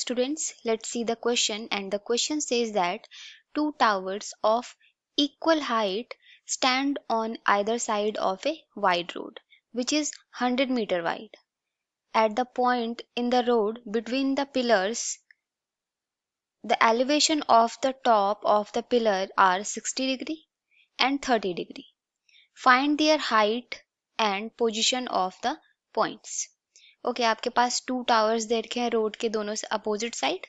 students, let's see the question, and the question says that two towers of equal height stand on either side of a wide road which is 100-meter wide. At the point in the road between the pillars, the elevation of the top of the pillar are 60 degree and 30 degree. Find their height and position of the points. Okay आपके पास to towers दे रखे हैं road के दोनों से opposite side,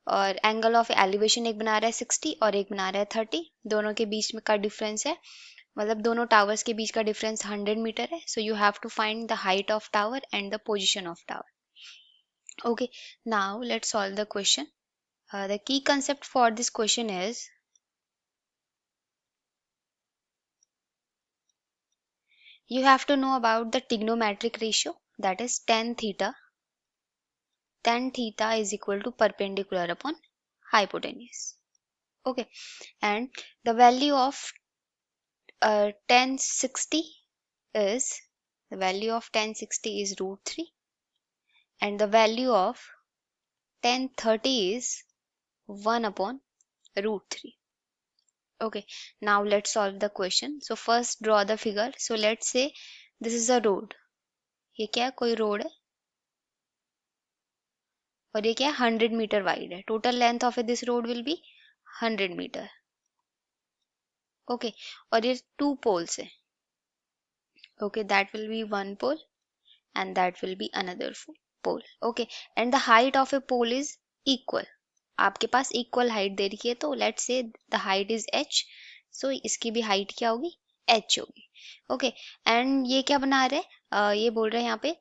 और angle of elevation एक बना रहा है 60 और एक बना रहा है 30. दोनों के बीच में का डिफरेंस है, मतलब दोनों टावर्स के बीच का डिफरेंस 100 मीटर है. So you have to find the height of tower and the position of tower. Okay, now let's solve the question. The key concept for this question is you have to know about the trigonometric ratio, that is tan theta. Tan theta is equal to perpendicular upon hypotenuse. Okay, and the value of tan 60 is root 3, and the value of tan 30 is 1 upon root 3. Okay, now let's solve the question. So first draw the figure. So let's say this is a road. ये क्या है, कोई road है, और ये क्या है 100 meter wide है. Total length of this road will be 100 meter. Okay, और ये टू पोल्स है. Okay, that will be one pole and that will be another pole. Okay, and the height of a pole is equal. आपके पास equal height दे रखी है, तो let's say the height is h, so इसकी भी height क्या होगी, h होगी. Okay, and ये क्या बना रहे हैं, ये बोल रहे हैं यहाँ पे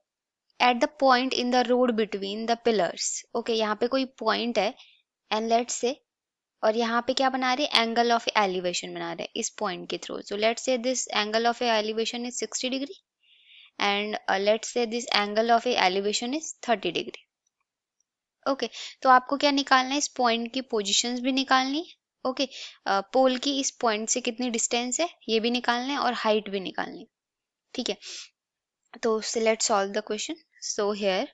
at the point in the road between the pillars. Okay, यहाँ पे कोई point है and let's say, और यहाँ पे क्या बना रहे हैं, एंगल ऑफ एलिवेशन बना रहे हैं इस पॉइंट के through. So let's say this angle of elevation is 60 degree and let's say this angle of a elevation is 30 degree. Okay, तो आपको क्या निकालना है, इस पॉइंट की पोजीशंस भी निकालनी है. ओके, पोल की इस पॉइंट से कितनी डिस्टेंस है ये भी निकालना है और हाइट भी निकालनी है. ठीक है, तो let's solve the question. So here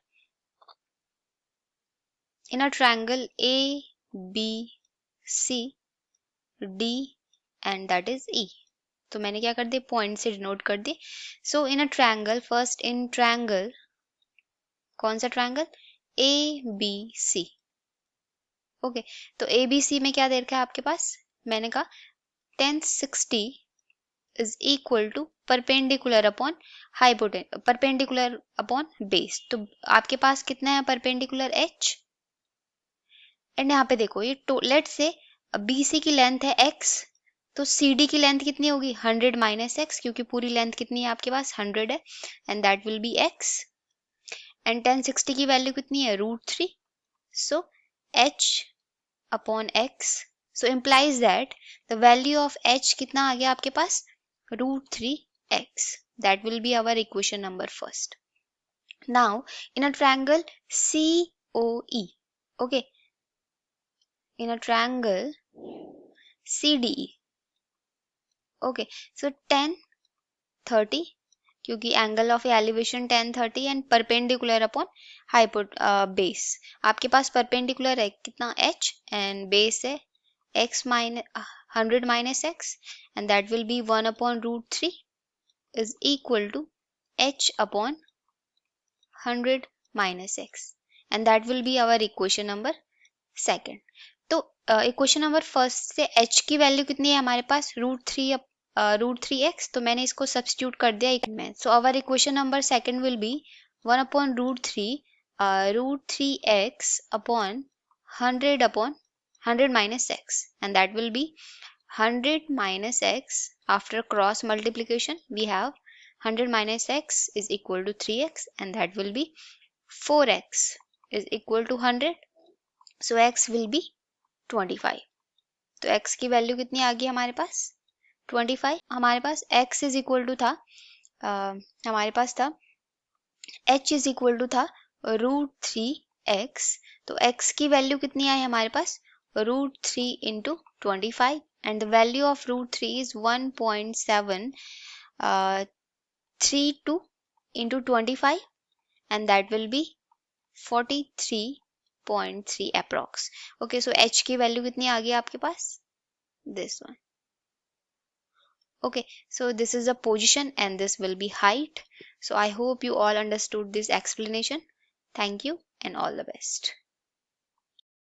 in a triangle A B C D and that is E, तो मैंने क्या कर दिया, पॉइंट से डिनोट कर दिए. So in a triangle, first in triangle, कौन सा triangle, A B C. Okay, तो ए बी सी में क्या दे रखा है आपके पास, मैंने कहा tan 60 is equal to perpendicular upon perpendicular upon base. तो आपके पास कितना है परपेंडिकुलर h, एंड यहाँ पे देखो ये लेट से बी सी की लेंथ है x, तो सी डी की लेंथ कितनी होगी 100 माइनस एक्स, क्योंकि पूरी लेंथ कितनी है आपके पास 100 है, and that will B x. And tan 60 की वैल्यू कितनी है √3. सो h upon x, so implies that the value of h कितना आ गया आपके पास, √3x. that will be our equation number first. Now in a triangle COE, okay, in a triangle CDE, okay, so tan 30, क्योंकि angle of elevation tan 30 and perpendicular upon base. आपके पास perpendicular है कितना h and base है x minus 100 minus x, and that will be 1 upon √3 is equal to h upon 100 minus x, and that will be our equation number second. तो equation number first से h की value कितनी है हमारे पास, √3x, तो मैंने इसको सब्स्टिट्यूट कर दिया में. So our equation number second will be 1 upon √3x upon 100 minus x, and that will be 100 minus x. After cross multiplication we have 100 minus x is equal to 3x, and that will be 4x is equal to 100. so x will be 25. तो x की value कितनी आ गई हमारे पास 25. हमारे पास x is equal to था हमारे पास था h इज इक्वल टू था √3x. तो x की वैल्यू कितनी आई हमारे पास √3 into 25, and the value of √3 is 1.732 into 25, and that will be 43 0.3 approx. Okay, so h की वैल्यू कितनी आ गई आपके पास? This one. Okay, so this is the position and this will be height. So I hope you all understood this explanation. Thank you and all the best.